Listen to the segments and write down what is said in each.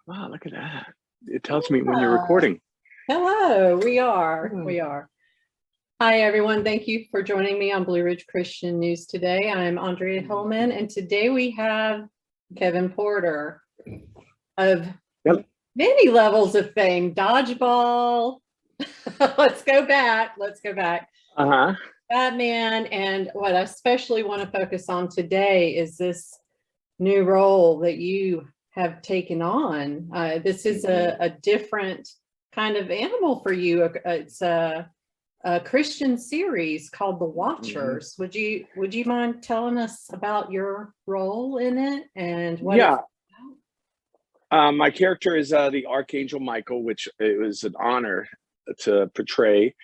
Wow, look at that. It tells me when you're recording. Hello, we are. Hmm. We are. Hi, everyone. Thank you for joining me on Blue Ridge Christian News today. I'm Andrea Hillman, and today we have Kevin Porter of many levels of fame. Dodgeball. Let's go back. Let's go back. Uh-huh. Batman. And what I especially want to focus on today is this new role that you have taken on. This is a different kind of animal for you. It's a Christian series called The Watchers. Would you mind telling us about your role in it and what? Yeah. My character is the Archangel Michael, which it was an honor to portray.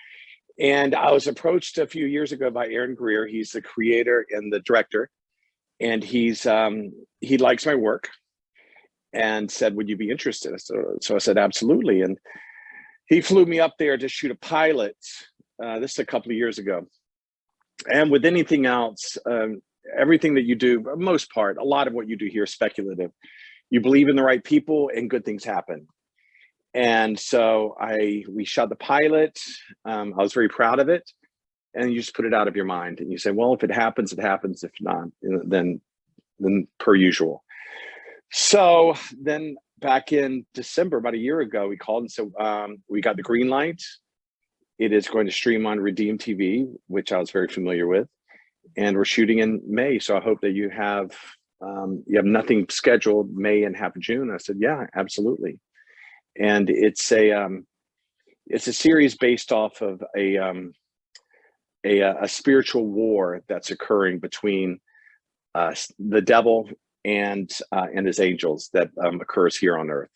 And I was approached a few years ago by Aaron Greer. He's the creator and the director, and he likes my work and said, would you be interested? So I said, absolutely. And he flew me up there to shoot a pilot. This is a couple of years ago. And with anything else, everything that you do, for the most part, a lot of what you do here is speculative. You believe in the right people and good things happen. And so we shot the pilot. I was very proud of it. And you just put it out of your mind. And you say, well, if it happens, it happens. If not, then per usual. So then back in December, about a year ago, we called and said, we got the green light. It is going to stream on Redeem TV, which I was very familiar with. And we're shooting in May. So I hope that you have nothing scheduled May and half of June. I said, yeah, absolutely. And it's a series based off of a spiritual war that's occurring between the devil and his angels that occurs here on earth.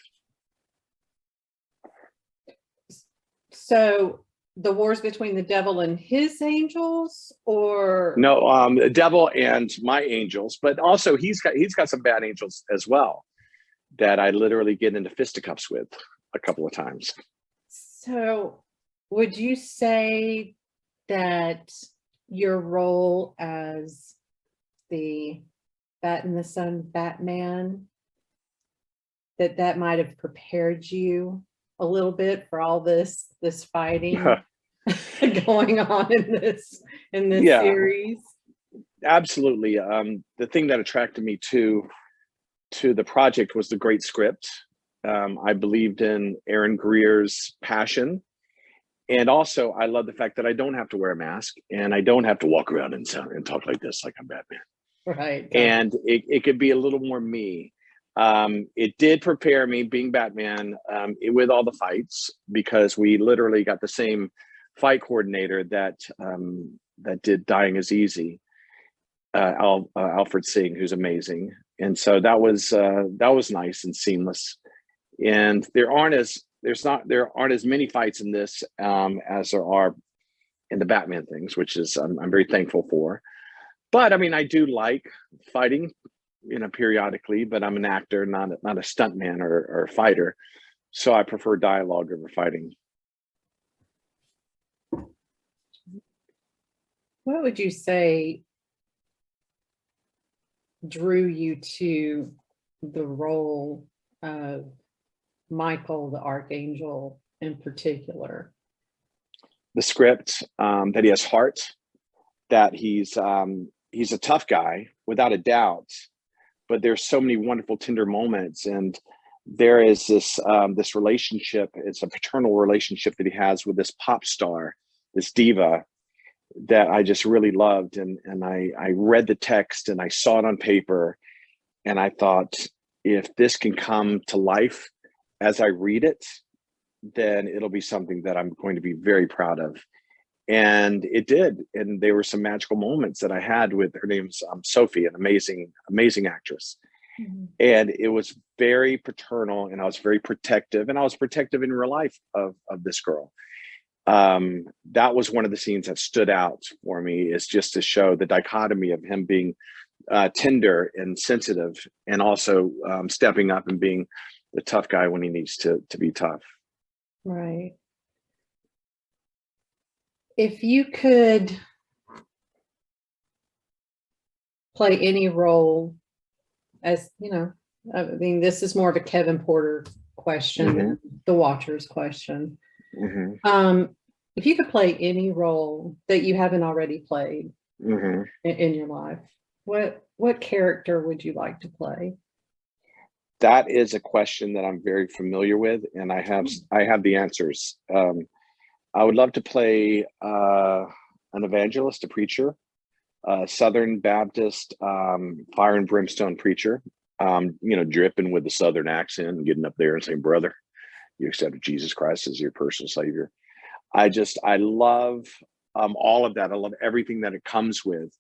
So the wars between the devil and his angels, or no, the devil and my angels, but also he's got some bad angels as well that I literally get into fisticuffs with a couple of times. So would you say that your role as the Bat in the Sun Batman, that might have prepared you a little bit for all this fighting going on in this series? Absolutely. The thing that attracted me to the project was the great script. I believed in Aaron Greer's passion. And also, I love the fact that I don't have to wear a mask and I don't have to walk around and talk like this, like I'm Batman. Right. And it could be a little more me. It did prepare me being Batman with all the fights, because we literally got the same fight coordinator that did Dying is Easy, Alfred Singh, who's amazing. And so that was nice and seamless. And there aren't as many fights in this as there are in the Batman things, which is I'm very thankful for. But I mean, I do like fighting, periodically, but I'm an actor, not a stuntman or a fighter. So I prefer dialogue over fighting. What would you say drew you to the role of Michael, the Archangel, in particular? The script, that he has heart, that he's a tough guy without a doubt, but there's so many wonderful tender moments, and there is this relationship. It's a paternal relationship that he has with this pop star, this diva, that I just really loved. And I read the text and I saw it on paper, and I thought, if this can come to life as I read it, then it'll be something that I'm going to be very proud of. And it did. And there were some magical moments that I had with, her name's Sophie, an amazing actress. Mm-hmm. And it was very paternal, and I was very protective, and I was protective in real life of this girl. That was one of the scenes that stood out for me, is just to show the dichotomy of him being tender and sensitive, and also stepping up and being the tough guy when he needs to be tough. Right. If you could play any role as, I mean, this is more of a Kevin Porter question than the Watchers question. If you could play any role that you haven't already played in your life, what character would you like to play? That is a question that I'm very familiar with, and I have the answers. I would love to play an evangelist, a preacher, a Southern Baptist, fire and brimstone preacher, dripping with the Southern accent and getting up there and saying, brother, you accepted Jesus Christ as your personal savior. I love all of that. I love everything that it comes with.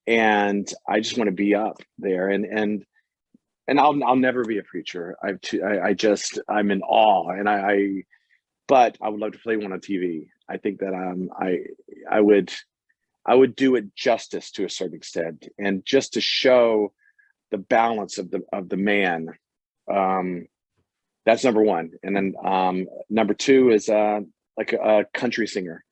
And I just want to be up there, and I'll never be a preacher. I'm in awe, but I would love to play one on TV. I think that I would do it justice to a certain extent, and just to show the balance of the man. That's number one. And then number two is like a country singer.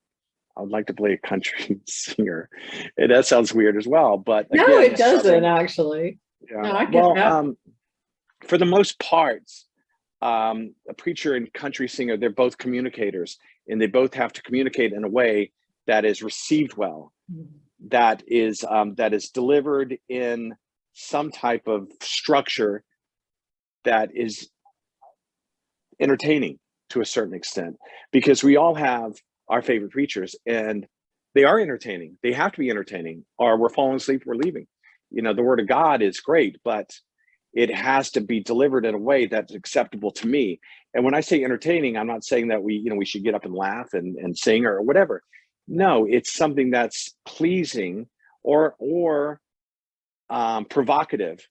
I would like to play a country singer. And that sounds weird as well, but no, again, it doesn't actually. Yeah. No, I get that. For the most part, a preacher and country singer, they're both communicators, and they both have to communicate in a way that is received well, that is delivered in some type of structure that is entertaining to a certain extent, because we all have our favorite preachers, and they are entertaining. They have to be entertaining, or we're falling asleep, we're leaving. The word of God is great, but it has to be delivered in a way that's acceptable to me. And when I say entertaining, I'm not saying that we should get up and laugh and sing or whatever. No, it's something that's pleasing or provocative,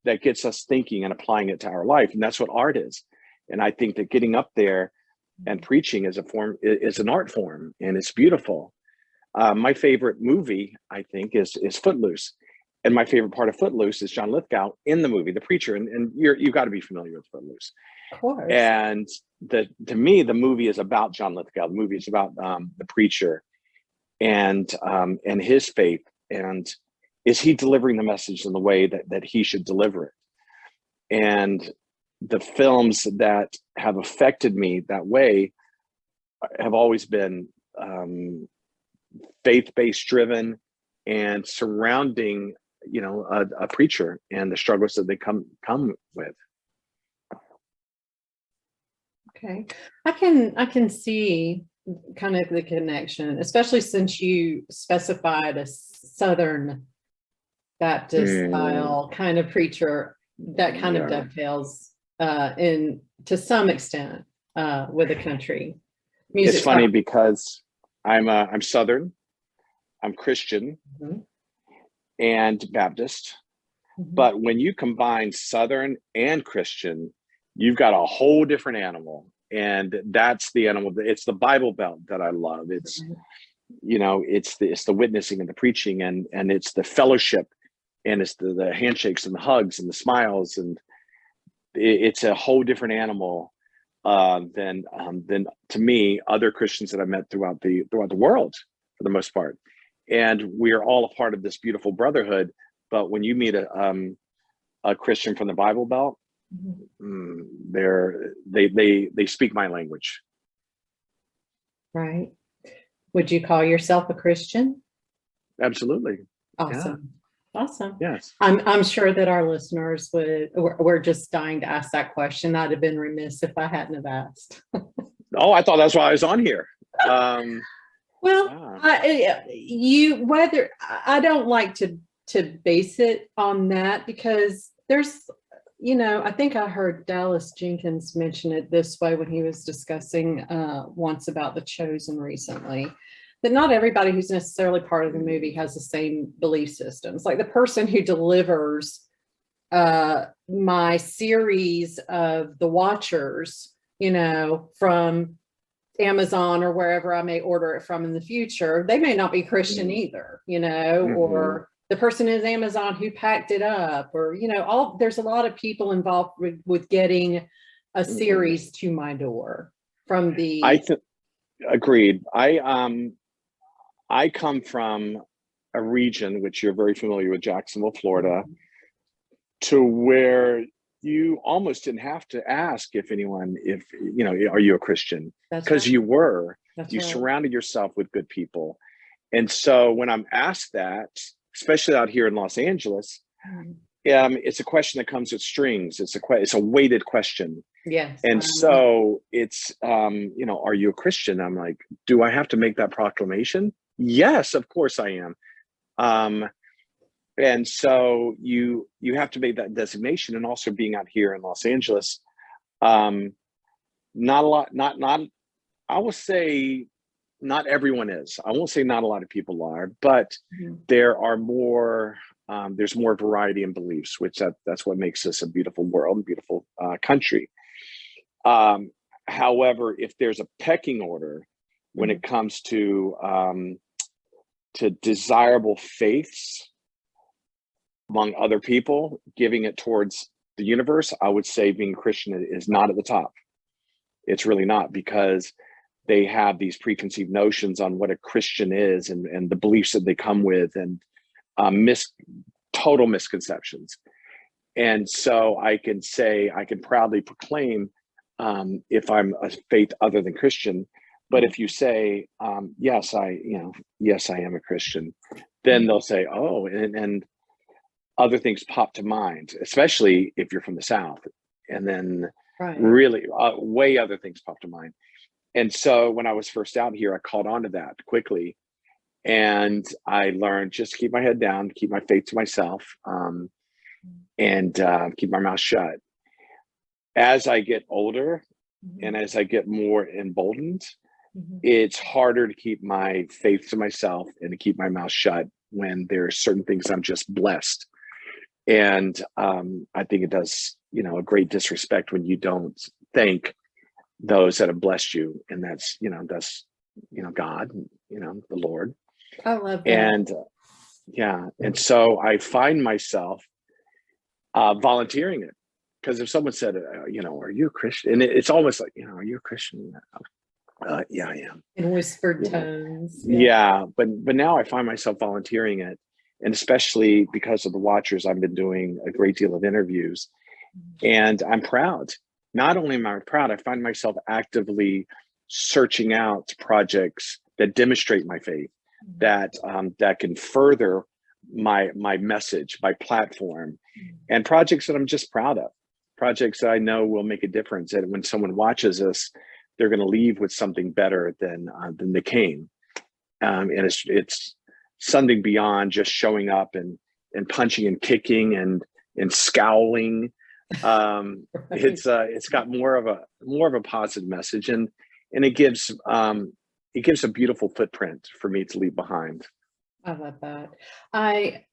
that gets us thinking and applying it to our life. And that's what art is. And I think that getting up there and preaching is an art form, and it's beautiful. My favorite movie, I think, is Footloose. And my favorite part of Footloose is John Lithgow in the movie, the preacher. And you've got to be familiar with Footloose. Of course. And to me, the movie is about John Lithgow. The movie is about the preacher and his faith. And is he delivering the message in the way that he should deliver it? And the films that have affected me that way have always been faith-based driven and surrounding a preacher and the struggles that they come with. Okay, I can see kind of the connection, especially since you specified a Southern Baptist style kind of preacher. That kind of dovetails in to some extent with a country music. It's funny because I'm Southern, I'm Christian, and Baptist. But when you combine Southern and Christian, you've got a whole different animal. And that's the animal. It's the Bible Belt that I love. It's, it's the witnessing and the preaching, and it's the fellowship, and it's the handshakes and the hugs and the smiles. And it's a whole different animal than to me, other Christians that I've met throughout the world for the most part. And we are all a part of this beautiful brotherhood. But when you meet a Christian from the Bible Belt, they speak my language. Right. Would you call yourself a Christian? Absolutely. Awesome. Yeah. Awesome. Yes. I'm sure that our listeners we're just dying to ask that question. I'd have been remiss if I hadn't have asked. Oh, I thought that's why I was on here. Well, I don't like to base it on that, because there's, I think I heard Dallas Jenkins mention it this way when he was discussing once about The Chosen recently, that not everybody who's necessarily part of the movie has the same belief systems. Like the person who delivers my series of The Watchers, from Amazon or wherever I may order it from in the future, they may not be Christian either, or the person is Amazon who packed it up, or, there's a lot of people involved with getting a series to my door from the. Agreed. I come from a region, which you're very familiar with, Jacksonville, Florida, to where you almost didn't have to ask if anyone, if, you know, are you a Christian? That's Because right. you were, That's you right. surrounded yourself with good people. And so when I'm asked that, especially out here in Los Angeles, it's a question that comes with strings. It's a weighted question. Yes. And so it's, you know, are you a Christian? I'm like, do I have to make that proclamation? Yes, of course I am. And so you have to make that designation. And also being out here in Los Angeles, not a lot, not, I will say not everyone is. I won't say not a lot of people are, but there are more, there's more variety in beliefs, which that's what makes this a beautiful world, beautiful country. However, if there's a pecking order when it comes to desirable faiths among other people, giving it towards the universe, I would say being Christian is not at the top. It's really not, because they have these preconceived notions on what a Christian is and the beliefs that they come with, and total misconceptions. And so I can proudly proclaim, if I'm a faith other than Christian, but if you say, yes, yes, I am a Christian, then they'll say, oh, and other things pop to mind, especially if you're from the South, and then really way other things pop to mind. And so when I was first out here, I caught on to that quickly, and I learned just to keep my head down, keep my faith to myself, and keep my mouth shut. As I get older and as I get more emboldened, it's harder to keep my faith to myself and to keep my mouth shut when there are certain things I'm just blessed. And I think it does, you know, a great disrespect when you don't thank those that have blessed you, and that's God, you know, the Lord. I love that. And and so I find myself volunteering it, because if someone said, you know, are you a Christian? And it's almost like, you know, are you a Christian? Yeah, I am. In whispered tones. Yeah, but now I find myself volunteering it, and especially because of the Watchers, I've been doing a great deal of interviews, and I'm proud. Not only am I proud, I find myself actively searching out projects that demonstrate my faith, that can further my message, my platform, and projects that I'm just proud of, projects that I know will make a difference. And when someone watches us, they're going to leave with something better than they came. And it's something beyond just showing up and punching and kicking and scowling. It's got more of a positive message, and it gives a beautiful footprint for me to leave behind. I love that. I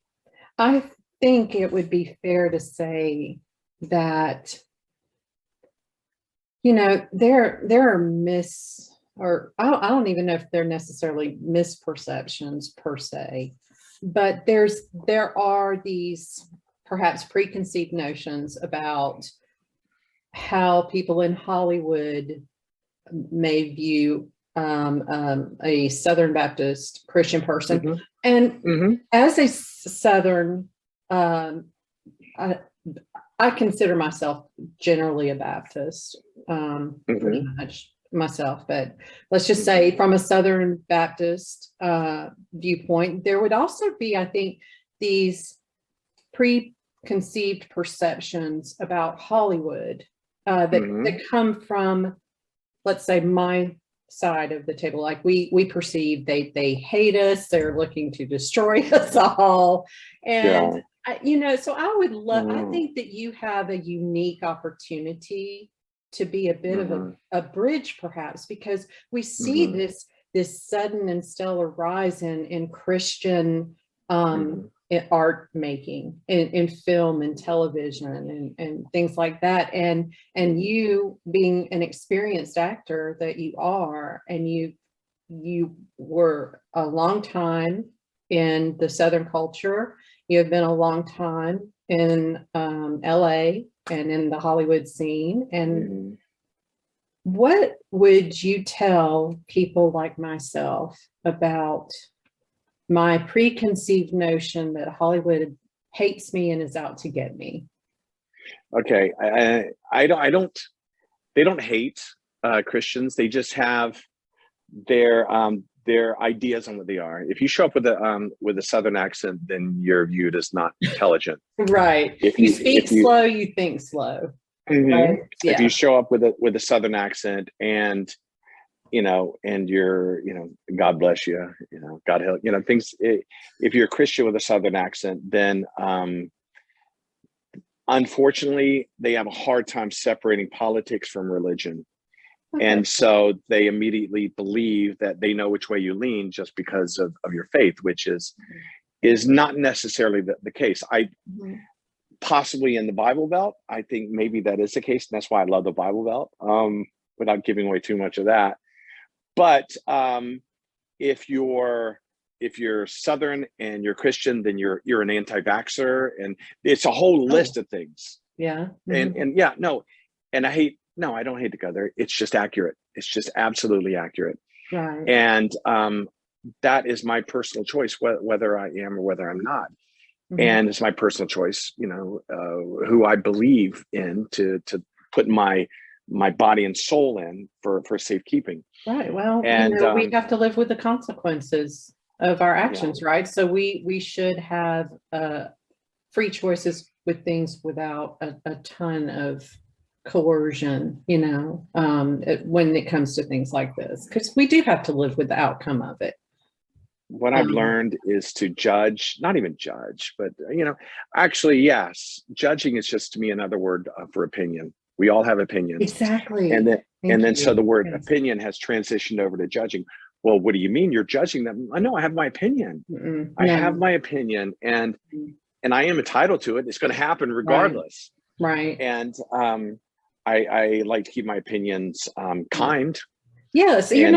think it would be fair to say that, you know, there are or I don't even know if they're necessarily misperceptions per se, but there are these perhaps preconceived notions about how people in Hollywood may view a Southern Baptist Christian person. And as a Southern, I consider myself generally a Baptist, pretty much myself, but let's just say from a Southern Baptist viewpoint, there would also be, I think, these preconceived perceptions about Hollywood that come from, let's say, my side of the table. Like we perceive they hate us, they're looking to destroy us all. And you know, so I would love, I think that you have a unique opportunity to be a bit of a bridge, perhaps, because we see this sudden and stellar rise in Christian in art making, in film and television and things like that. And you being an experienced actor that you are, and you were a long time in the Southern culture. You have been a long time in LA and in the Hollywood scene. And what would you tell people like myself about my preconceived notion that Hollywood hates me and is out to get me? Okay. They don't hate Christians. They just have their ideas on what they are. If you show up with a Southern accent, then you're viewed as not intelligent. Right. If You you speak if you slow, you think slow. Mhm. Right? If you Yeah. show up with a Southern accent and and you're, God bless you, God help, things. If you're a Christian with a Southern accent, then unfortunately they have a hard time separating politics from religion. Okay. And so they immediately believe that they know which way you lean just because of your faith, which is not necessarily the case. I Mhm. Possibly in the Bible Belt, I think maybe that is the case, and that's why I love the Bible Belt. Without giving away too much of that, but if you're Southern and you're Christian, then you're an anti-vaxxer, and it's a whole Oh, list of things. yeah. And yeah, no, and I don't hate to go there. It's just accurate. It's just absolutely accurate. Right. And that is my personal choice, whether I am or whether I'm not. Mhm. And it's my personal choice, who I believe in to put my body and soul in for safekeeping. Right. Well, And we have to live with the consequences of our yeah, actions, right? So we should have free choices with things without a ton of coercion, when it comes to things like this, because we do have to live with the outcome of it. what I've learned is to judge, not even judge, but actually, yes, judging is just to me another word for opinion. We all have opinions, and Exactly. then Thank so you. the word Yes. opinion has transitioned over to judging. Well, what do you mean you're judging them? I know I have my opinion. I have No. my opinion, and I am entitled to it. It's going to happen Right. regardless. Right. And I like to keep my opinions kind. Yes. You're And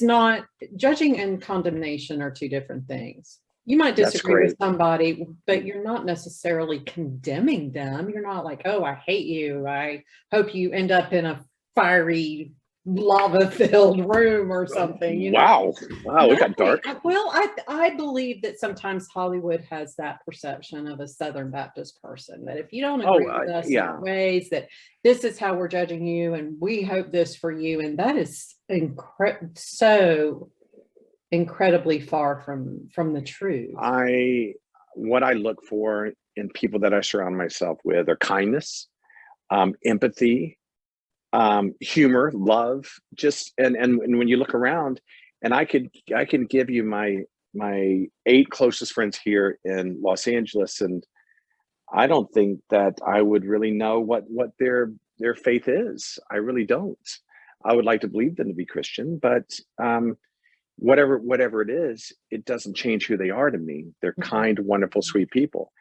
not judging and condemnation are two different things. You might that's disagree with great. somebody, but you're not necessarily condemning them. You're not like, oh, I hate you. I hope you end up in a fiery, lava-filled room or something. Wow, wow, it No, got dark. well, I believe that sometimes Hollywood has that perception of a Southern Baptist person, that if you don't Oh, agree with us in yeah. our ways, that this is how we're judging you, and we hope this for you. And that is so incredibly far from the truth. What I look for in people that I surround myself with are kindness, empathy, humor, love. Just and when you look around, and I can give you my 8 closest friends here in Los Angeles, and I don't think that I would really know what their faith is. I really don't. I would like to believe them to be Christian, but whatever it is, it doesn't change who they are to me. They're kind, wonderful, sweet people.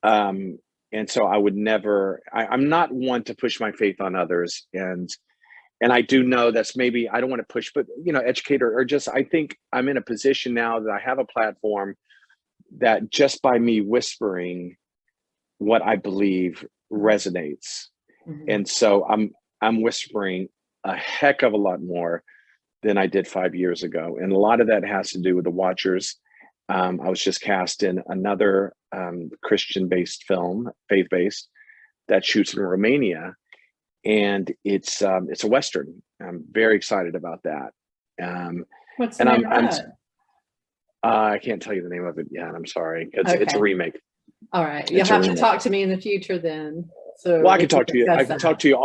Mhm. And so I would never. I'm not one to push my faith on others, and I do know that's maybe I don't want to push, but educate or just I think I'm in a position now that I have a platform that just by me whispering what I believe resonates. Mhm. And so I'm whispering a heck of a lot more than I did 5 years ago. And a lot of that has to do with the watchers. I was just cast in another Christian-based film, faith-based, that shoots in Romania, and it's a Western. I'm very excited about that. What's the And name of that? I can't tell you the name of it yet. I'm sorry. It's a Okay. remake. All right. You'll It's a have to remake. talk to me in the future then. So Well, I we can can talk to you. I discuss can talk that. to you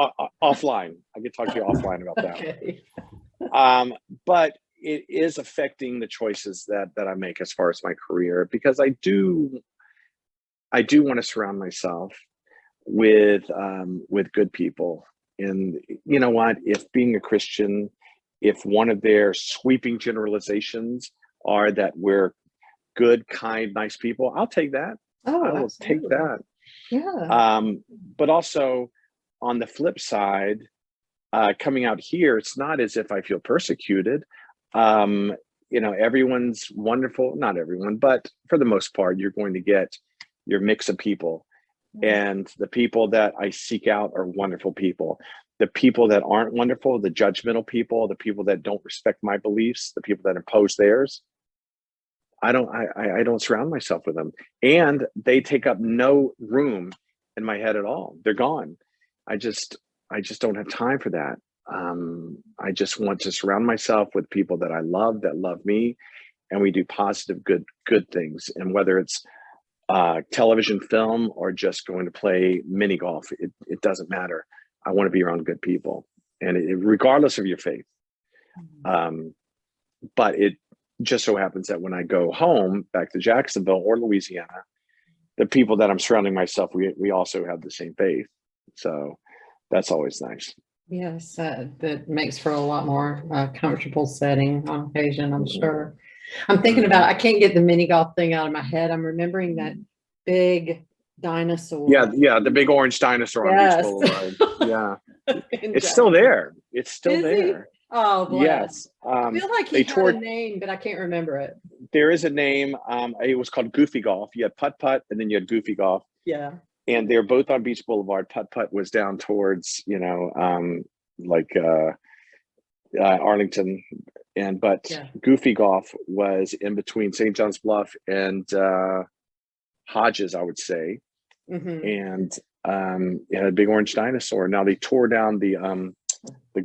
offline. I can talk to you offline about that. Okay. But it is affecting the choices that I make as far as my career, because I do want to surround myself with good people. And you know what? If being a Christian, if one of their sweeping generalizations are that we're good, kind, nice people, I'll take that. I Oh, will take absolutely. that. Yeah. But also on the flip side, coming out here, it's not as if I feel persecuted. Everyone's wonderful. Not everyone, but for the most part, you're going to get your mix of people. And the people that I seek out are wonderful people. The people that aren't wonderful, the judgmental people, the people that don't respect my beliefs, the people that impose theirs, I don't surround myself with them. And they take up no room in my head at all. They're gone. I just don't have time for that. I just want to surround myself with people that I love, that love me, and we do positive, good things. And whether it's television, film, or just going to play mini golf, it doesn't matter. I want to be around good people, and regardless of your faith. But it just so happens that when I go home back to Jacksonville or Louisiana, the people that I'm surrounding myself, we also have the same faith. So that's always nice. Yes, that makes for a lot more comfortable setting on occasion, I'm sure. I'm thinking about, I can't get the mini golf thing out of my head. I'm remembering that big dinosaur. Yeah, the big orange dinosaur on Beach Boulevard. Yeah, it's still there. It's still there. Oh, bless. Yes. I feel like he had a name, but I can't remember it. There is a name. It was called Goofy Golf. You had Putt Putt, and then you had Goofy Golf. Yeah. And they're both on Beach Boulevard. Putt Putt was down towards, Arlington, but Goofy Golf was in between St. John's Bluff and Hodges, I would say. And it had a big orange dinosaur. Now they tore down the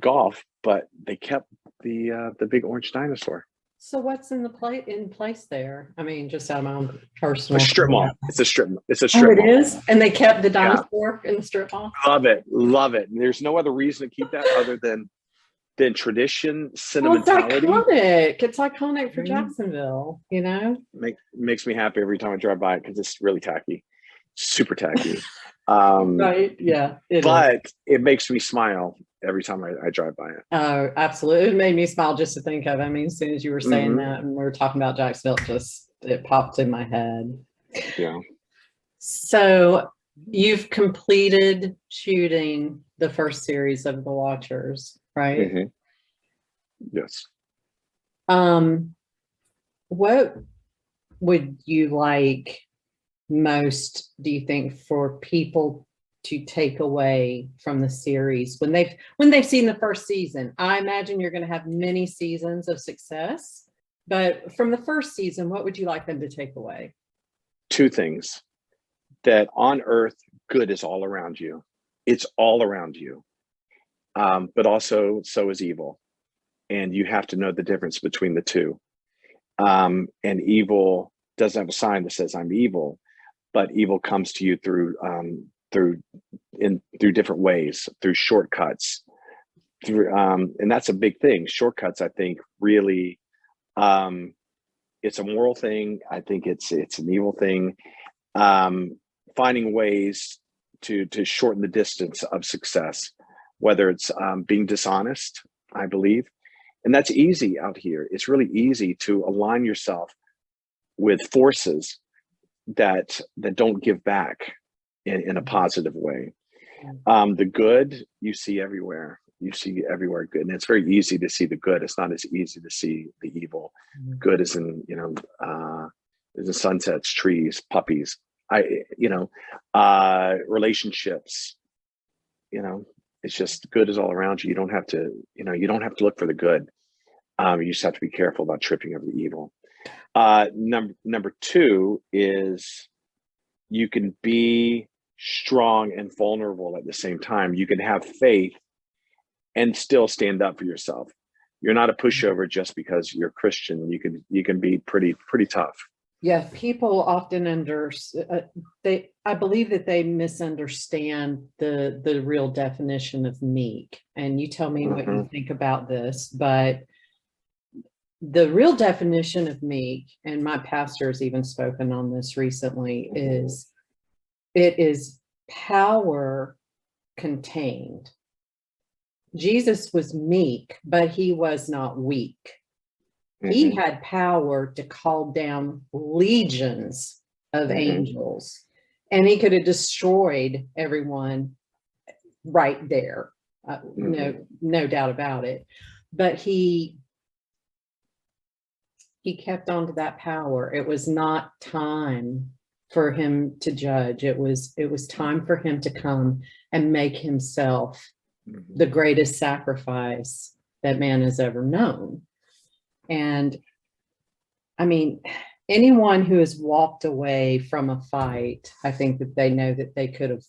golf, but they kept the big orange dinosaur. So what's in place there? I mean, just out of my own personal. A strip mall. It's a strip. It's a strip mall. It is, and they kept the dinosaur in the strip mall. Love it. And there's no other reason to keep that other than tradition, sentimentality. Well, it's iconic for Jacksonville. Makes me happy every time I drive by it because it's really tacky, super tacky. Right? Yeah. It makes me smile every time I drive by it. Oh, absolutely. It made me smile just to think of it. I mean, as soon as you were saying that and we were talking about Jacksonville, it popped in my head. Yeah. So you've completed shooting the first series of The Watchers, right? Yes. What would you like most, do you think, for people to take away from the series when they've seen the first season? I imagine you're going to have many seasons of success, but from the first season, what would you like them to take away? Two things: that on earth, good is all around you. It's all around you. But also so is evil. And you have to know the difference between the two. And evil doesn't have a sign that says I'm evil, but evil comes to you through different ways, through shortcuts, and that's a big thing. Shortcuts, I think, really, it's a moral thing. I think it's an evil thing. Finding ways to shorten the distance of success, whether it's being dishonest, I believe, and that's easy out here. It's really easy to align yourself with forces that don't give back in a positive way. The good you see everywhere. You see everywhere good, and it's very easy to see the good. It's not as easy to see the evil. Good is in sunsets, trees, puppies. Relationships. It's just good is all around you. You don't have to look for the good. You just have to be careful about tripping over the evil. Number two is you can be strong and vulnerable at the same time. You can have faith and still stand up for yourself. You're not a pushover just because you're Christian. You can be pretty tough. Yeah, people often I believe that they misunderstand the real definition of meek. And you tell me what you think about this, but the real definition of meek, and my pastor has even spoken on this recently, is it is power contained. Jesus was meek, but he was not weak. He had power to call down legions of angels, and he could have destroyed everyone right there. No doubt about it. But he kept on to that power. It was not time for him to judge. It was time for him to come and make himself the greatest sacrifice that man has ever known. And I mean, anyone who has walked away from a fight, I think that they know that they could have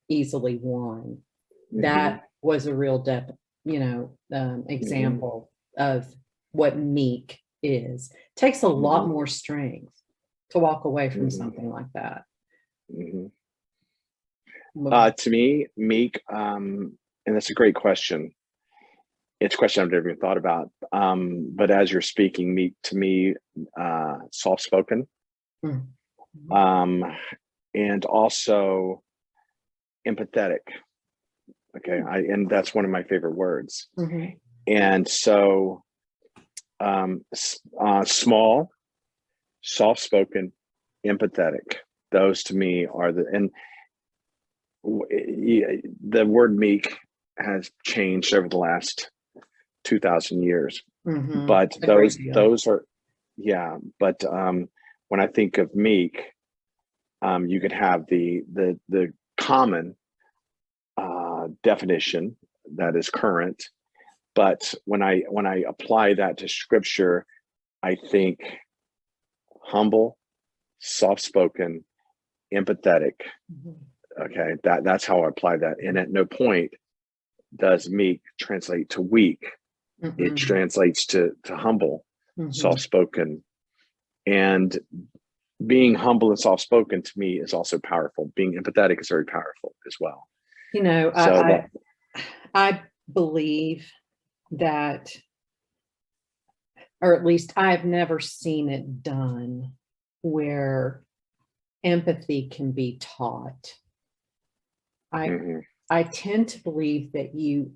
easily won. Mhm. That was a real example of what meek is. Takes a lot more strength to walk away from something like that. To me, meek, and that's a great question. It's a question I've never even thought about. But as you're speaking, meek to me, soft-spoken, and also empathetic. Okay, and that's one of my favorite words. And so, small, soft-spoken, empathetic. Those to me are the word meek has changed over the last 2,000 years. But those are, yeah. But when I think of meek, you could have the common definition that is current, but when I apply that to scripture, I think humble, soft-spoken, empathetic. Okay, that's how I apply that. And at no point does meek translate to weak. It translates to humble, soft-spoken, and being humble and soft-spoken to me is also powerful. Being empathetic is very powerful as well. You know, so I believe that, or at least I've never seen it done, where empathy can be taught. I tend to believe that you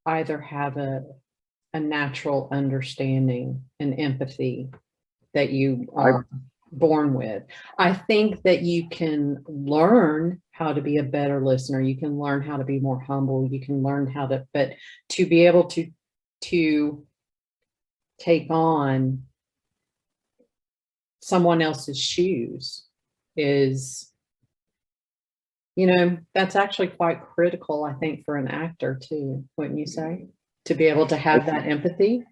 either have a natural understanding and empathy that you are born with. I think that you can learn how to be a better listener. You can learn how to be more humble. You can learn how to, but to be able to take on someone else's shoes is, you know, that's actually quite critical, I think, for an actor too, wouldn't you say? To be able to have that empathy,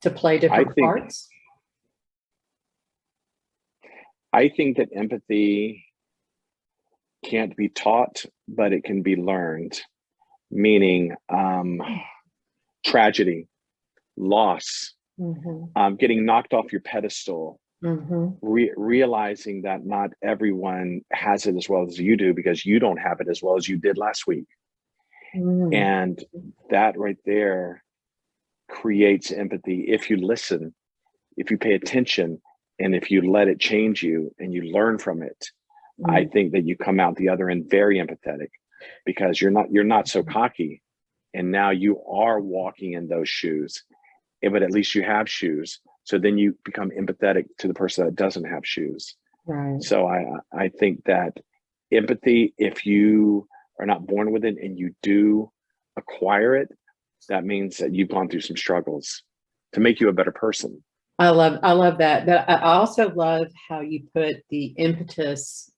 to play different parts. I think that empathy can't be taught, but it can be learned, meaning tragedy, loss, getting knocked off your pedestal, realizing that not everyone has it as well as you do, because you don't have it as well as you did last week. And that right there creates empathy. If you listen, if you pay attention, and if you let it change you and you learn from it, I think that you come out the other end very empathetic, because you're not so cocky, and now you are walking in those shoes, but at least you have shoes. So then you become empathetic to the person that doesn't have shoes. Right. So I think that empathy, if you are not born with it and you do acquire it, that means that you've gone through some struggles to make you a better person. I love that. But I also love how you put the impetus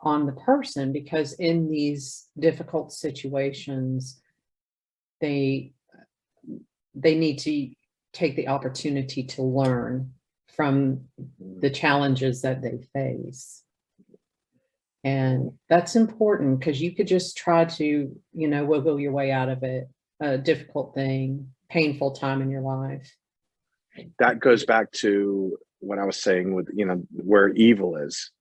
on the person, because in these difficult situations, they need to take the opportunity to learn from the challenges that they face. And that's important, because you could just try to, you know, wiggle your way out of it, a difficult thing, painful time in your life. That goes back to what I was saying with, you know, where evil is.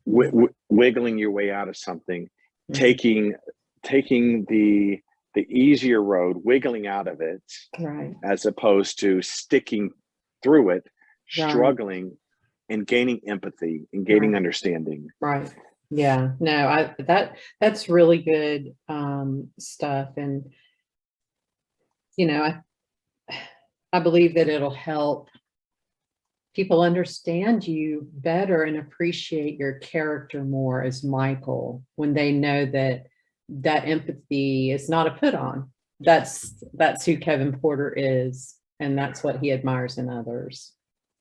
Wiggling your way out of something, taking the easier road, wiggling out of it, as opposed to sticking through it, struggling, and gaining empathy and gaining understanding. Right. Yeah. No, that's really good stuff. And, you know, I believe that it'll help people understand you better and appreciate your character more as Michael, when they know that empathy is not a put on. That's who Kevin Porter is, and that's what he admires in others.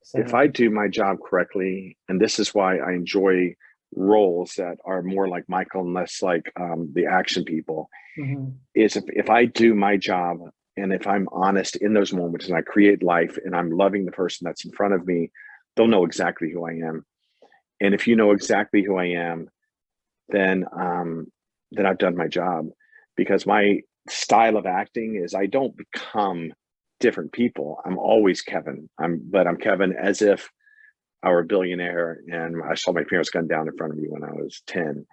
So, if I do my job correctly, and this is why I enjoy roles that are more like Michael and less like the action people, is if I do my job, and if I'm honest in those moments and I create life and I'm loving the person that's in front of me, they'll know exactly who I am. And if you know exactly who I am, then I've done my job. Because my style of acting is I don't become different people. I'm always Kevin. But I'm Kevin as if I were a billionaire and I saw my parents gunned down in front of me when I was 10.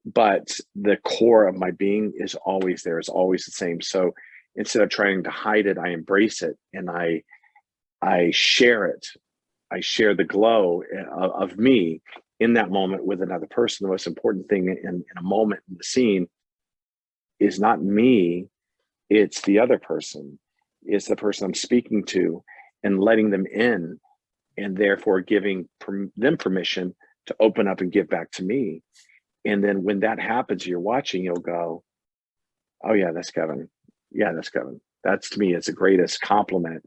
But the core of my being is always there, is always the same. So instead of trying to hide it, I embrace it, and I share it. I share the glow of me in that moment with another person. The most important thing in a moment in the scene is not me, it's the other person. It's the person I'm speaking to, and letting them in, and therefore giving them permission to open up and give back to me. And then when that happens, you're watching, you'll go, oh yeah, that's Kevin. Yeah, that's Kevin. That's, to me, it's the greatest compliment,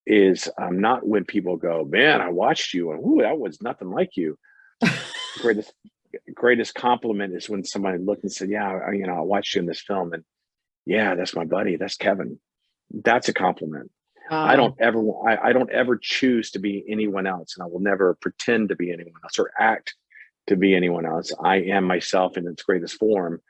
is not when people go, man, I watched you and ooh, that was nothing like you. Greatest compliment is when somebody looked and said, yeah, I watched you in this film, and yeah, that's my buddy, that's Kevin. That's a compliment. I don't ever choose to be anyone else, and I will never pretend to be anyone else or act to be anyone else. I am myself in its greatest form,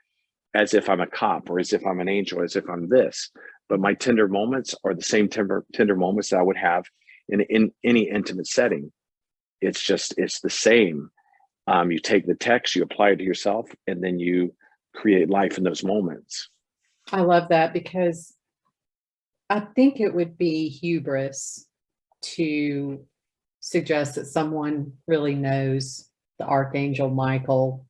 as if I'm a cop, or as if I'm an angel, as if I'm this. But my tender moments are the same tender moments that I would have in any intimate setting. It's the same. You take the text, you apply it to yourself, and then you create life in those moments. I love that, because I think it would be hubris to suggest that someone really knows the Archangel Michael,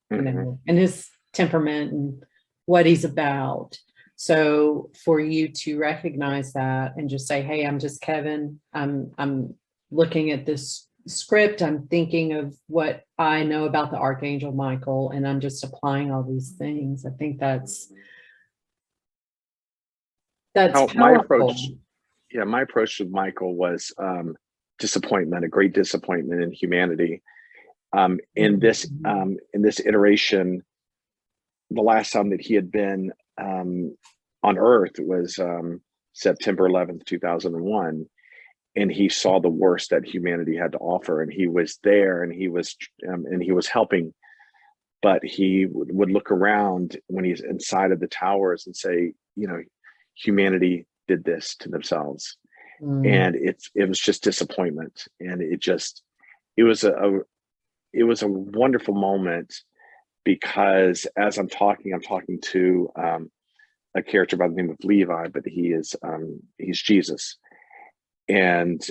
and his temperament and what he's about. So for you to recognize that and just say, hey, I'm just Kevin. I'm looking at this script. I'm thinking of what I know about the Archangel Michael, and I'm just applying all these things. I think that's powerful. My approach with Michael was disappointment, a great disappointment in humanity. In this iteration, the last time that he had been on Earth was September 11th, 2001. And he saw the worst that humanity had to offer, and he was there, and he was helping. But he would look around when he's inside of the towers and say, humanity did this to themselves. And it was just disappointment. And it was a wonderful moment, because as I'm talking to a character by the name of Levi, but he's Jesus. And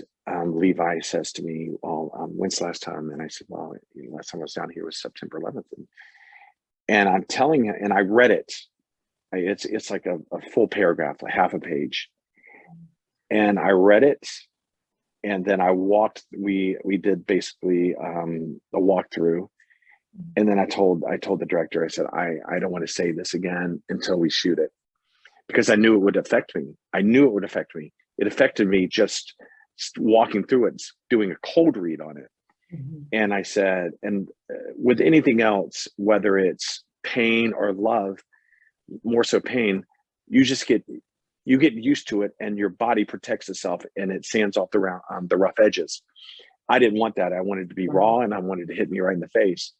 Levi says to me, well, when's the last time? And I said, well, last time I was down here was September 11th. And I'm telling him, and I read it. It's like a full paragraph, like half a page. And I read it, and then we did basically a walkthrough. And then I told the director, I said, I don't want to say this again until we shoot it, because I knew it would affect me. It affected me just walking through it, doing a cold read on it. And I said, and with anything else, whether it's pain or love, more so pain, you get used to it, and your body protects itself, and it sands off the rough edges. I didn't want that. I wanted to be raw, and I wanted to hit me right in the face.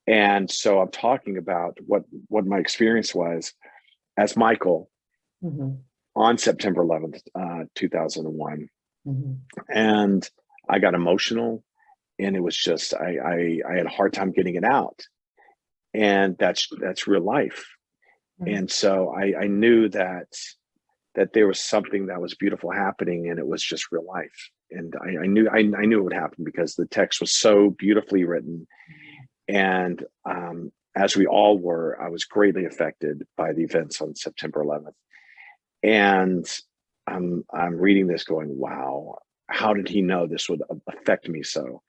And so I'm talking about what my experience was as Michael on September 11th, 2001. And I got emotional, and it was just, I had a hard time getting it out. And that's real life. And so I knew that there was something that was beautiful happening, and it was just real life. And I knew it would happen, because the text was so beautifully written. And as we all were, I was greatly affected by the events on September 11th. And I'm reading this going, wow, how did he know this would affect me so?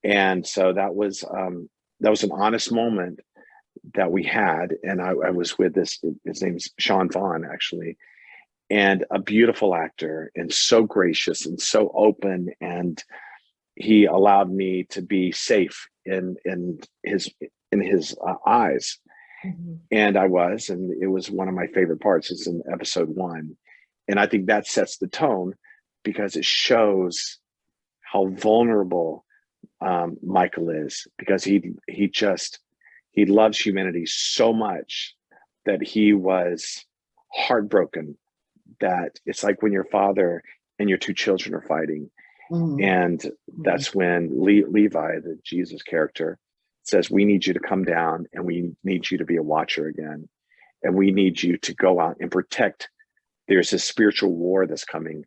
And so that was an honest moment that we had. And I was with his name's Sean Vaughn, actually, and a beautiful actor, and so gracious and so open. And he allowed me to be safe in his eyes. And I was, and it was one of my favorite parts. It's in episode 1. And I think that sets the tone, because it shows how vulnerable Michael is, because he just he loves humanity so much that he was heartbroken that it's like when your father and your two children are fighting. And that's when Levi, the Jesus character, says, we need you to come down and we need you to be a watcher again. And we need you to go out and protect. There's a spiritual war that's coming.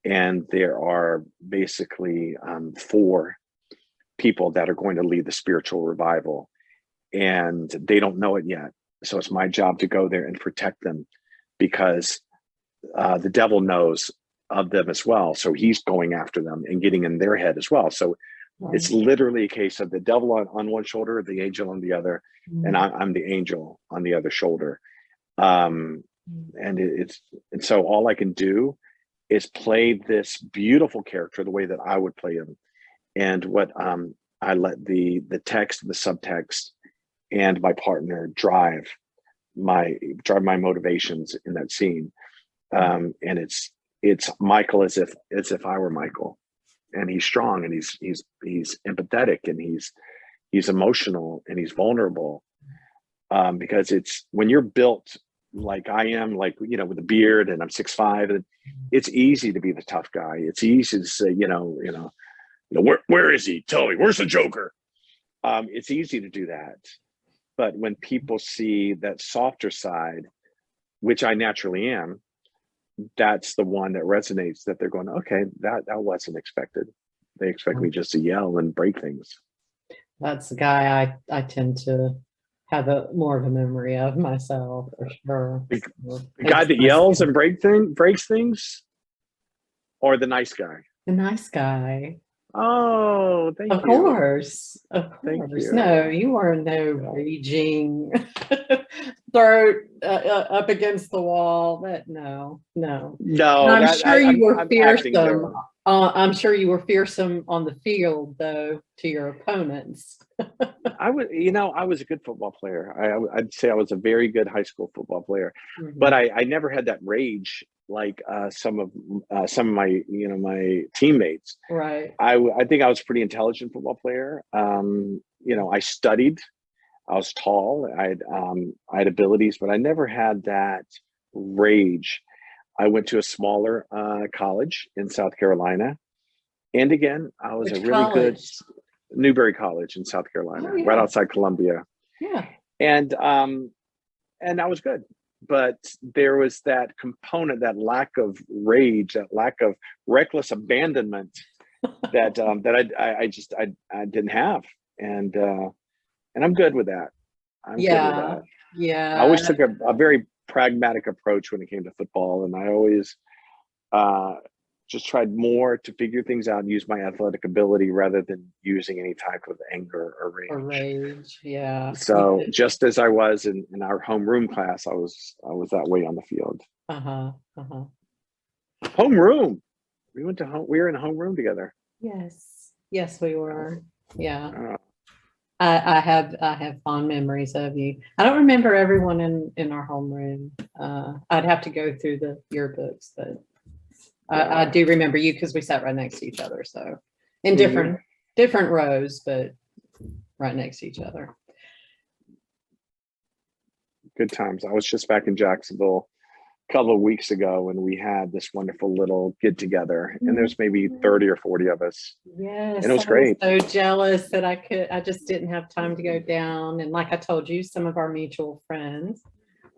And there are basically 4 people that are going to lead the spiritual revival. And they don't know it yet. So it's my job to go there and protect them, because the devil knows of them as well. So he's going after them and getting in their head as well. So it's literally a case of the devil on one shoulder, the angel on the other, and I'm the angel on the other shoulder. And so all I can do is play this beautiful character the way that I would play him. And what I let the text, the subtext, and my partner drive my motivations in that scene. And it's Michael as if I were Michael, and he's strong and he's empathetic and he's emotional and he's vulnerable. Because it's when you're built like I am, like, you know, with a beard and I'm 6'5", and it's easy to be the tough guy. It's easy to say, where is he? Tell me, where's the Joker? It's easy to do that. But when people see that softer side, which I naturally am, that's the one that resonates, that they're going, okay, that wasn't expected. They expect me just to yell and break things. That's the guy I tend to have more of a memory of myself, for sure. The guy that yells and breaks things, or the nice guy? The nice guy. Oh, thank you. Of course. Thank you. No, you are no raging, throat up against the wall. But no. I'm sure you were fearsome. I'm sure you were fearsome on the field, though, to your opponents. I was a good football player. I'd say I was a very good high school football player, but I never had that rage like some of my my teammates. Right. I think I was a pretty intelligent football player. I studied. I was tall. I had abilities, but I never had that rage. I went to a smaller college in South Carolina, and again, I was Which a really good Newberry College in South Carolina, right outside Columbia. Yeah, and I was good. But there was that component, that lack of rage, that lack of reckless abandonment that I didn't have, and I'm good with that. I'm good with that. Yeah. I always took a very pragmatic approach when it came to football, and I always just tried more to figure things out and use my athletic ability rather than using any type of anger or rage. Yeah. So just as I was in our homeroom class, I was that way on the field. Homeroom. We were in a homeroom together. Yes, we were. Yeah. I have fond memories of you. I don't remember everyone in our homeroom. I'd have to go through the yearbooks, but I do remember you because we sat right next to each other. So in different rows, but right next to each other. Good times. I was just back in Jacksonville a couple of weeks ago, and we had this wonderful little get together, and there's maybe 30 or 40 of us. Yes, and it was great. I was so jealous that I just didn't have time to go down. And like I told you, some of our mutual friends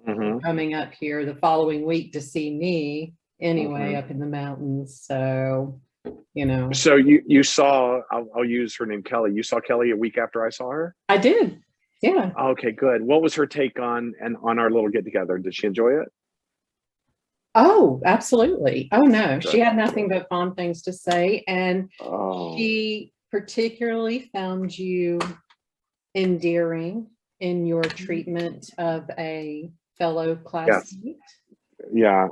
are coming up here the following week to see me anyway, up in the mountains. So, So you saw, I'll use her name, Kelly. You saw Kelly a week after I saw her? I did. Yeah. Okay, good. What was her take on our little get together? Did she enjoy it? Oh, absolutely. Oh, no, she had nothing but fond things to say. And she particularly found you endearing in your treatment of a fellow classmate. Yeah.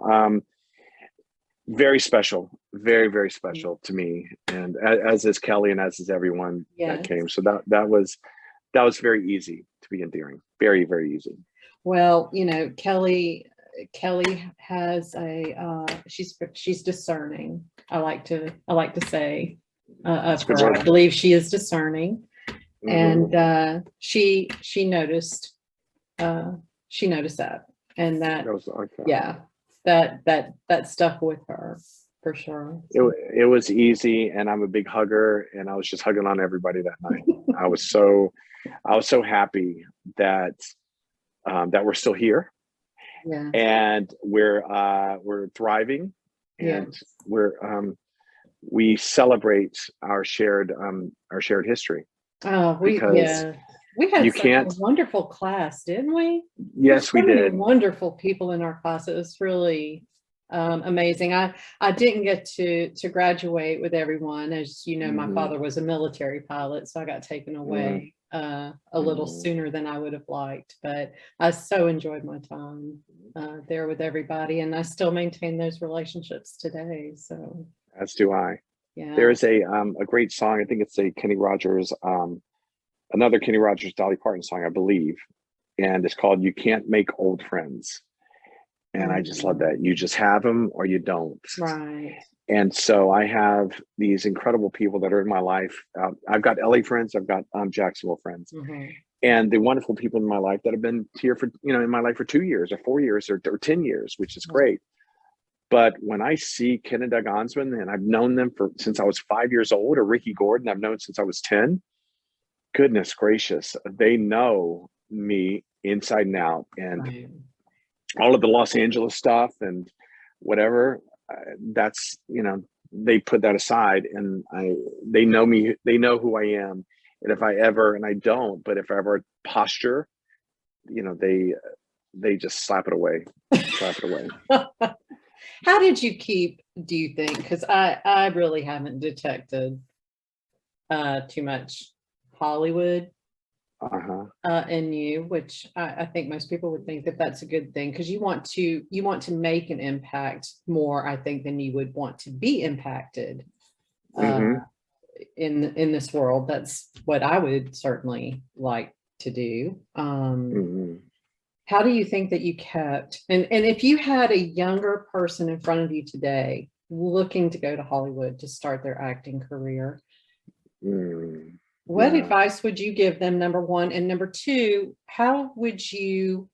Very special. Very, very special to me. And as is Kelly, and as is everyone that came. So that was very easy to be endearing. Very, very easy. Well, Kelly has she's discerning. I like to say of her. I believe she is discerning, And she noticed that, and that, That was okay. yeah, that stuck with her for sure. It was easy, and I'm a big hugger, and I was just hugging on everybody that night. I was so happy that that we're still here, Yeah. and we're thriving, and we celebrate our shared history. Oh, Because we had you such a can't. wonderful class, didn't we? Yes, we So many did. wonderful people in our class. It was really amazing. I didn't get to graduate with everyone. As you know, my father was a military pilot, so I got taken away a little sooner than I would have liked. But I so enjoyed my time there with everybody, and I still maintain those relationships today. So As do I. yeah. There is a great song. I think it's a Kenny Rogers, another Kenny Rogers, Dolly Parton song, I believe, and it's called "You Can't Make Old Friends." And I just love that. You just have them or you don't. Right. And so I have these incredible people that are in my life. I've got LA friends. I've got Jacksonville friends. And the wonderful people in my life that have been here for, in my life for 2 years or 4 years or 10 years, which is great. But when I see Ken and Doug Onsman, and I've known them since I was 5 years old, or Ricky Gordon, I've known since I was 10, goodness gracious, they know me inside and out. And all of the Los Angeles stuff and whatever, that's, they put that aside, and they know me, they know who I am. And if I ever, and I don't, but if I ever posture, they just slap it away. How did you keep, do you think? Because I really haven't detected too much Hollywood in you, which I think most people would think that that's a good thing, because you want to make an impact more, I think, than you would want to be impacted in this world. That's what I would certainly like to do. How do you think that you kept, and if you had a younger person in front of you today looking to go to Hollywood to start their acting career, what advice would you give them, number one? And number two, how would you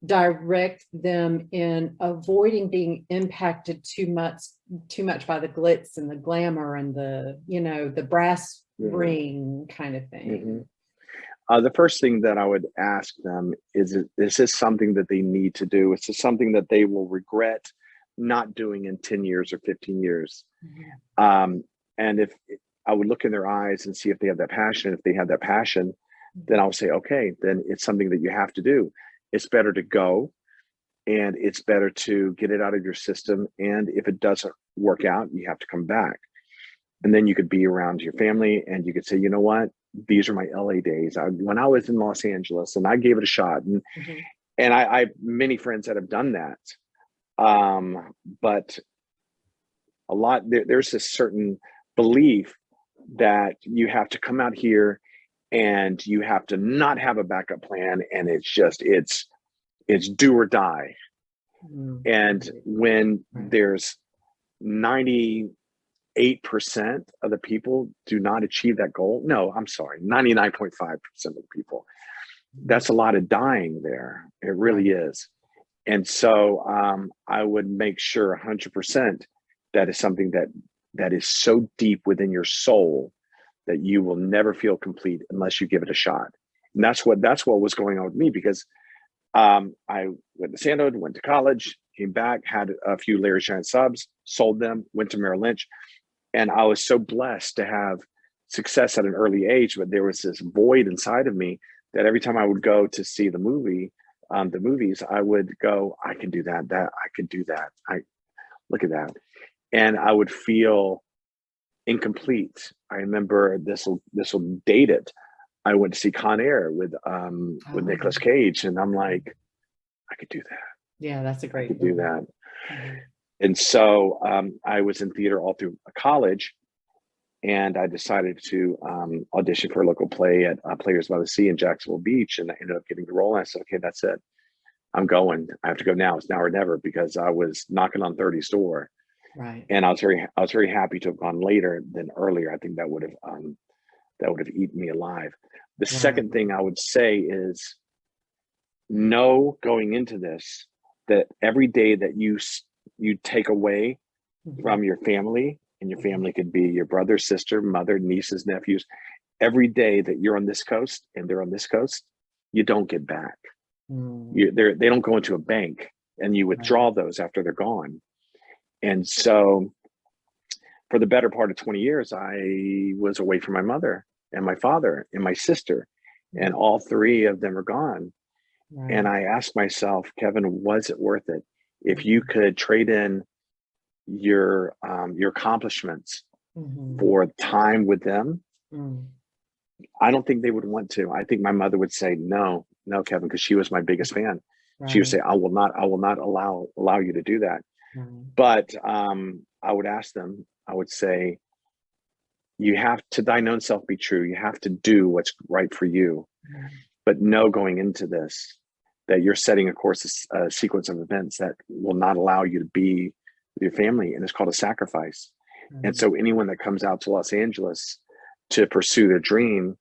direct them in avoiding being impacted too much by the glitz and the glamour and the brass ring kind of thing? The first thing that I would ask them is this something that they need to do? Is this something that they will regret not doing in 10 years or 15 years? And if I would look in their eyes and see if they have that passion. If they have that passion, then I'll say, okay, then it's something that you have to do. It's better to go, and it's better to get it out of your system. And if it doesn't work out, you have to come back. And then you could be around your family, and you could say, you know what? These are my LA days. When I was in Los Angeles, and I gave it a shot. And I have many friends that have done that. But a lot, there's this certain belief that you have to come out here and you have to not have a backup plan, and it's do or die. And when there's 98% of the people do not achieve that goal, no, I'm sorry, 99.5% of the people, that's a lot of dying there. It really is. And so I would make sure 100% that is something that is so deep within your soul that you will never feel complete unless you give it a shot. And that's what was going on with me, because I went to Sandwood, went to college, came back, had a few Larry Shine subs, sold them, went to Merrill Lynch. And I was so blessed to have success at an early age, but there was this void inside of me that every time I would go to see the movies, I would go, I can do that, I could do that. Look at that. And I would feel incomplete. I remember this will date it. I went to see Con Air with Nicolas Cage, and I'm like, I could do that. Yeah, that's a great. I could do that. And so I was in theater all through college, and I decided to audition for a local play at Players by the Sea in Jacksonville Beach, and I ended up getting the role. And I said, okay, that's it. I'm going. I have to go now. It's now or never, because I was knocking on 30's door. Right. And I was very happy to have gone later than earlier. I think that would that would have eaten me alive. The Right. second thing I would say is, know going into this that every day that you take away from your family, and your family could be your brother, sister, mother, nieces, nephews, every day that you're on this coast and they're on this coast, you don't get back. They don't go into a bank and you withdraw those after they're gone. And so for the better part of 20 years, I was away from my mother and my father and my sister, and all three of them are gone. Right. And I asked myself, Kevin, was it worth it? If you could trade in your accomplishments for time with them, I don't think they would want to. I think my mother would say, no, Kevin, because she was my biggest fan. Right. She would say, I will not allow you to do that. Right. But I would ask them, I would say, you have to thine own self be true. You have to do what's right for you. But know going into this that you're setting a sequence of events that will not allow you to be with your family. And it's called a sacrifice. And so anyone that comes out to Los Angeles to pursue their dream,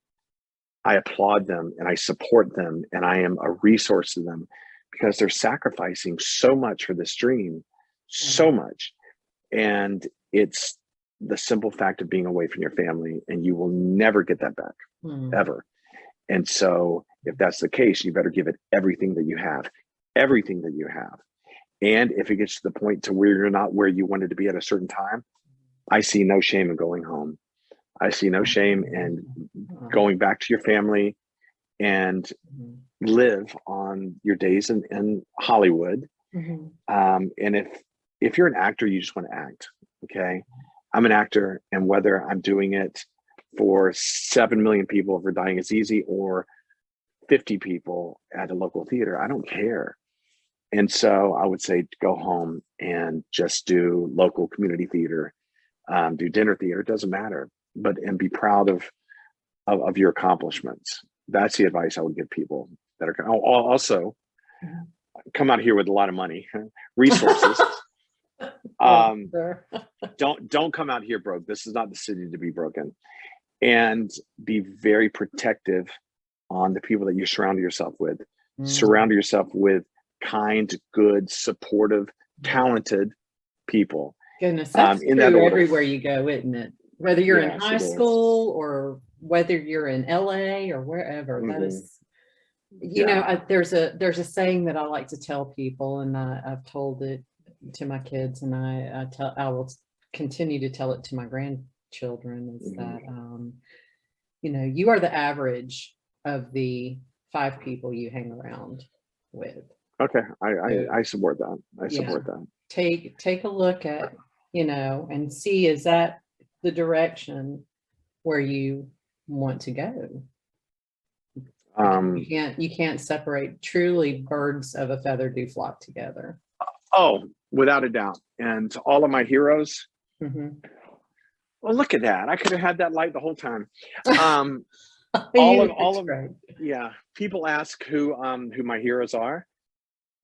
I applaud them and I support them and I am a resource to them, because they're sacrificing so much for this dream, so much. And it's the simple fact of being away from your family, and you will never get that back, ever. And so if that's the case, you better give it everything that you have, everything that you have. And if it gets to the point to where you're not where you wanted to be at a certain time, I see no shame in going home. I see no shame in going back to your family and live on your days in Hollywood. And if you're an actor, you just want to act. Okay. I'm an actor, and whether I'm doing it for 7 million people for Dying Is Easy or 50 people at a local theater, I don't care. And so I would say go home and just do local community theater, do dinner theater, it doesn't matter, and be proud of your accomplishments. That's the advice I would give people that are also come out here with a lot of money, resources. Don't come out here broke. This is not the city to be broken. And be very protective on the people that you surround yourself with. Surround yourself with kind, good, supportive, talented people. Goodness, that's in true that order. everywhere you go, isn't it? Whether you're in high school or whether you're in LA or wherever. That is, you know, there's a saying that I like to tell people, and I've told it to my kids, and I will continue to tell it to my grandchildren, is that you know, you are the average of the 5 people you hang around with. Okay, I support that. I support that. Take a look at, you know, and see, is that the direction where you want to go? You can't separate. Truly, birds of a feather do flock together. Oh, without a doubt. And all of my heroes. Well, look at that. I could have had that light the whole time. all of people ask who my heroes are,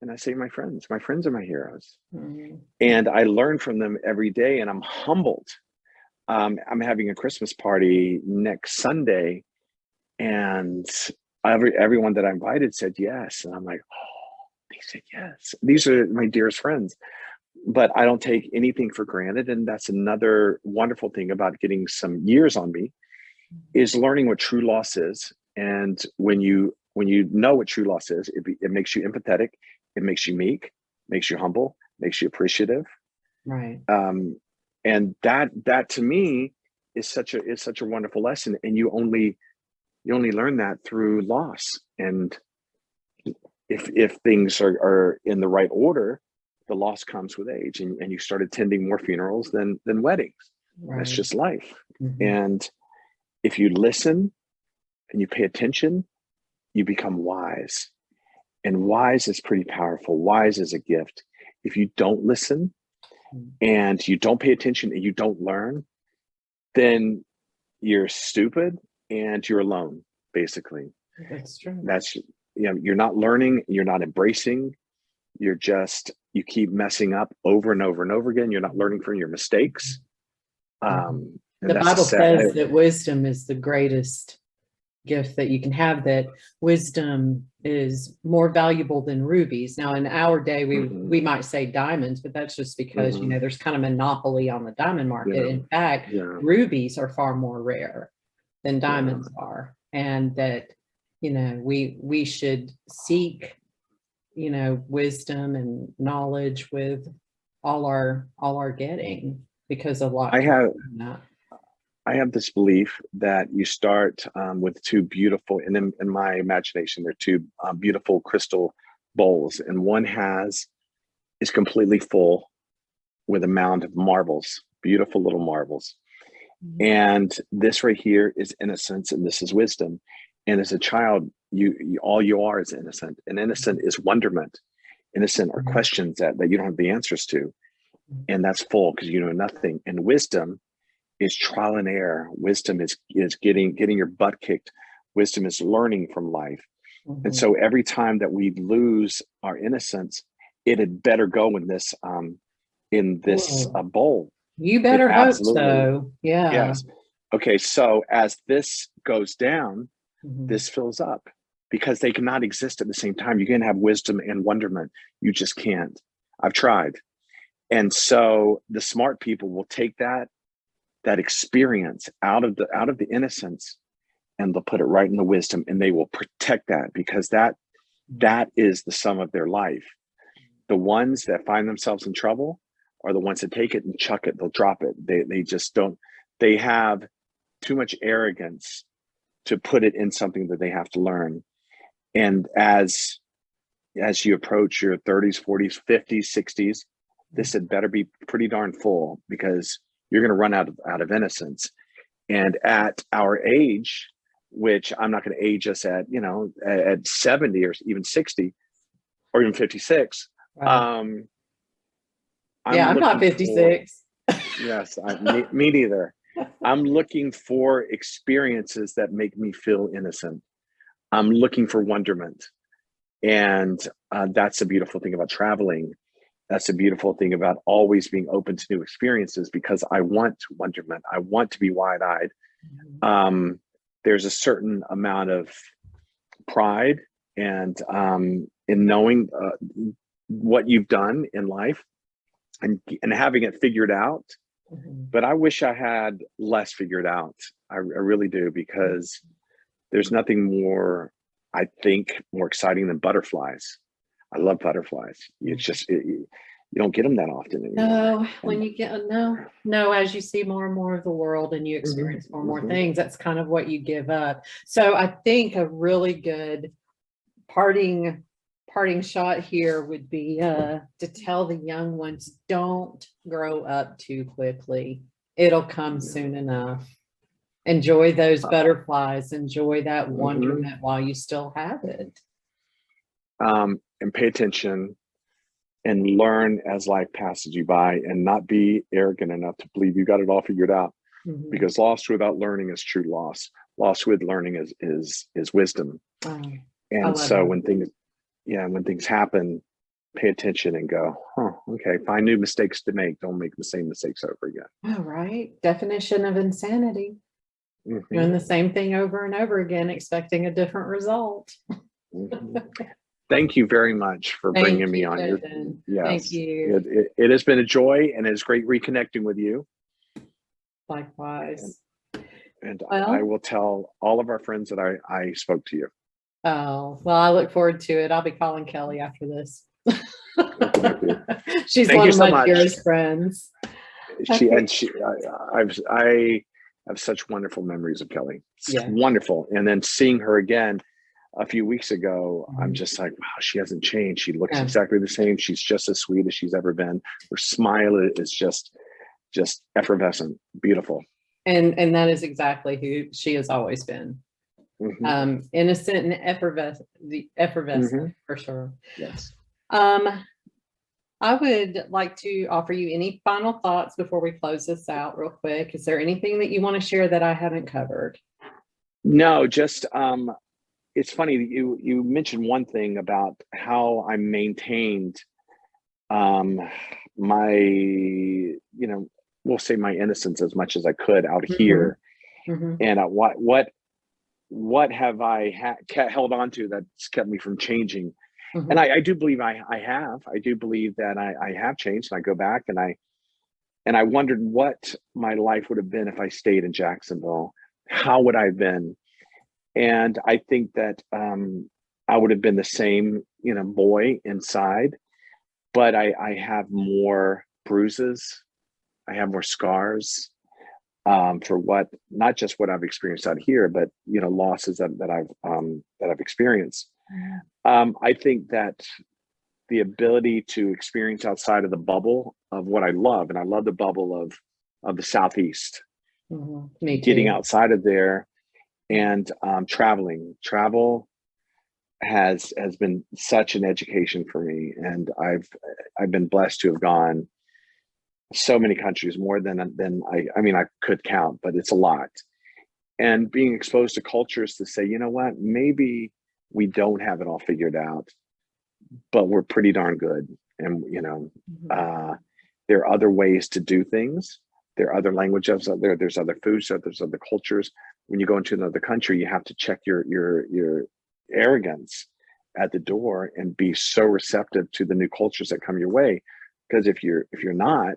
and I say my friends are my heroes. And I learn from them every day, and I'm humbled. I'm having a Christmas party next Sunday, and everyone that I invited said yes, and I'm like, oh, they said yes. These are my dearest friends. But I don't take anything for granted, and that's another wonderful thing about getting some years on me, is learning what true loss is. And when you know what true loss is, it makes you empathetic, it makes you meek, makes you humble, makes you appreciative. Right. And that to me is such a wonderful lesson. And you only learn that through loss. And if things are in the right order, the loss comes with age, and you start attending more funerals than weddings. Right. That's just life. And if you listen and you pay attention, you become wise. And wise is pretty powerful. Wise is a gift. If you don't listen and you don't pay attention and you don't learn, then you're stupid and you're alone, basically. That's true. That's, you know, you're not learning, you're not embracing, you keep messing up over and over and over again. You're not learning from your mistakes. And The that's a Bible sad, says that wisdom is the greatest gift that you can have, that wisdom is more valuable than rubies. Now, in our day, we might say diamonds, but that's just because, you know, there's kind of monopoly on the diamond market. In fact, rubies are far more rare than diamonds are. And that, you know, we should seek, you know, wisdom and knowledge with all our getting, because a lot I have this belief that you start with two beautiful, and in my imagination, they're two beautiful crystal bowls, and one is completely full with a mound of marbles, beautiful little marbles. And this right here is innocence, and this is wisdom. And as a child, you all you are is innocent, and innocent is wonderment. Innocent are questions that you don't have the answers to, and that's full because you know nothing. And wisdom is trial and error. Wisdom is getting your butt kicked. Wisdom is learning from life. And so every time that we lose our innocence, it had better go in this bowl. You better hope so. Yeah. Yes. Okay. So as this goes down, this fills up, because they cannot exist at the same time. You can have wisdom and wonderment. You just can't. I've tried. And so the smart people will take that experience out of the innocence, and they'll put it right in the wisdom, and they will protect that, because that is the sum of their life. The ones that find themselves in trouble are the ones that take it and chuck it. They'll drop it. They just don't. They have too much arrogance to put it in something that they have to learn. And as you approach your 30s, 40s, 50s, 60s, this had better be pretty darn full, because you're going to run out of innocence. And at our age, which I'm not going to age us at, you know, at 70 or even 60 or even 56. Right. I'm not 56. Yes, me neither. I'm looking for experiences that make me feel innocent. I'm looking for wonderment. And that's the beautiful thing about traveling. That's a beautiful thing about always being open to new experiences, because I want wonderment. I want to be wide-eyed. There's a certain amount of pride and in knowing what you've done in life and having it figured out. But I wish I had less figured out. I really do, because there's nothing more, I think, more exciting than butterflies. I love butterflies. It's just, you don't get them that often anymore. No, when you get, no, as you see more and more of the world and you experience more and more things, that's kind of what you give up. So I think a really good parting shot here would be to tell the young ones, don't grow up too quickly. It'll come soon enough. Enjoy those butterflies, enjoy that wonderment while you still have it. And pay attention and learn as life passes you by, and not be arrogant enough to believe you got it all figured out, because lost without learning is true loss. Lost with learning is wisdom. And so when things happen, pay attention and go, okay, find new mistakes to make. Don't make the same mistakes over again. All right. Definition of insanity. Doing the same thing over and over again, expecting a different result. Thank you very much for bringing me on. Yes, thank you. It has been a joy, and it's great reconnecting with you. Likewise. And I will tell all of our friends that I spoke to you. Oh, well, I look forward to it. I'll be calling Kelly after this. She's one of my dearest friends. I have such wonderful memories of Kelly. Wonderful. And then seeing her again a few weeks ago, I'm just like, wow, she hasn't changed. She looks exactly the same. She's just as sweet as she's ever been. Her smile is just effervescent, beautiful. And that is exactly who she has always been. Innocent and effervescent for sure. Yes. I would like to offer you any final thoughts before we close this out real quick. Is there anything that you want to share that I haven't covered? No, just it's funny that you mentioned one thing about how I maintained my we'll say my innocence as much as I could out Mhm. here. Mhm. And what have I held on to that's kept me from changing? Mhm. And I do believe I have. I do believe that I have changed. And I go back and I wondered what my life would have been if I stayed in Jacksonville. How would I have been? And I think that I would have been the same, boy inside, but I have more bruises. I have more scars for not just what I've experienced out here, but losses that I've experienced. I think that the ability to experience outside of the bubble of what I love, and I love the bubble of the Southeast, Mhm. Me getting too. outside of there and travel has been such an education for me, and I've been blessed to have gone so many countries, more than I mean I could count, but it's a lot. And being exposed to cultures to say, you know what, maybe we don't have it all figured out, but we're pretty darn good. And Mhm. there are other ways to do things. There are other languages out there. There's other foods. There's other cultures. When you go into another country, you have to check your arrogance at the door and be so receptive to the new cultures that come your way. Because if you're not,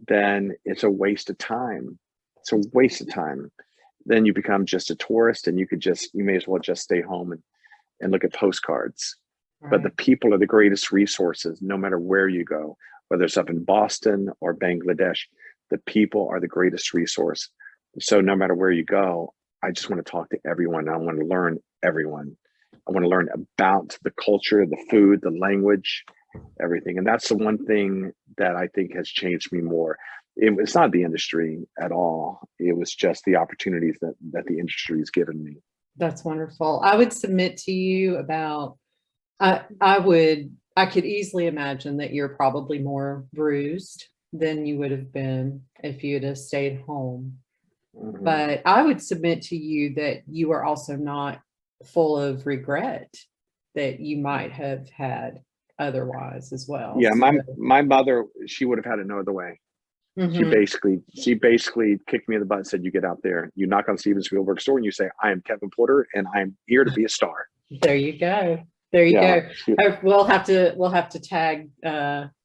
then it's a waste of time. It's a waste of time. Then you become just a tourist, and you may as well just stay home and look at postcards. But the Right. people are the greatest resources, no matter where you go, whether it's up in Boston or Bangladesh. The people are the greatest resource. So no matter where you go, I just want to talk to everyone. I want to learn everyone. I want to learn about the culture, the food, the language, everything. And that's the one thing that I think has changed me more. It's not the industry at all. It was just the opportunities that the industry has given me. That's wonderful. I would submit to you about, I could easily imagine that you're probably more bruised than you would have been if you'd have stayed home. Mhm. But I would submit to you that you are also not full of regret that you might have had otherwise as well. Yeah, So, my mother, she would have had it no other way. She mhm. basically kicked me in the butt and said, "You get out there, you knock on Steven Spielberg's door, and you say, I am Kevin Porter, and I'm here to be a star." There you go. There you Yeah. go. We'll have to tag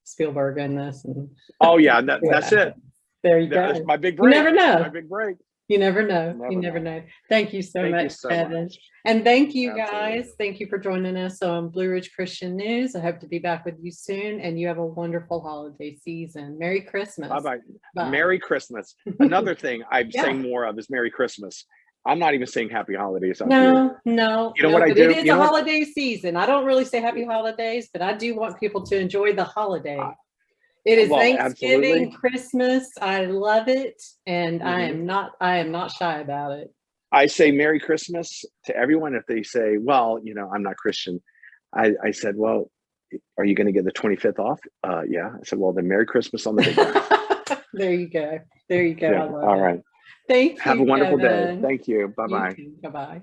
Spielberg in this and Oh yeah, see what that's it. happens. There you That's go. my big You break. never That's my know. big break. You never know. You Never never know. know. Thank you so Thank you much, so Kevin. much. And thank you Absolutely. guys. Thank you for joining us on Blue Ridge Christian News. I hope to be back with you soon, and you have a wonderful holiday season. Merry Christmas. Bye-bye. Bye. Merry Christmas. Another thing I'm Yeah. saying more of is Merry Christmas. I'm not even saying Happy Holidays out here. No, You know what I but do? it is You a know what? holiday season. I don't really say happy holidays, but I do want people to enjoy the holiday. It is Well, Thanksgiving, absolutely. Christmas. I love it, and Mhm. I am not shy about it. I say Merry Christmas to everyone. If they say, well, I'm not Christian, I said, well, are you going to get the 25th off? Yeah. I said, well, then Merry Christmas on the big day. There you go. There you go. Yeah. I love All it. right. Thank Have a you, wonderful day. Kevin. Thank you. You Bye-bye. too. Bye-bye.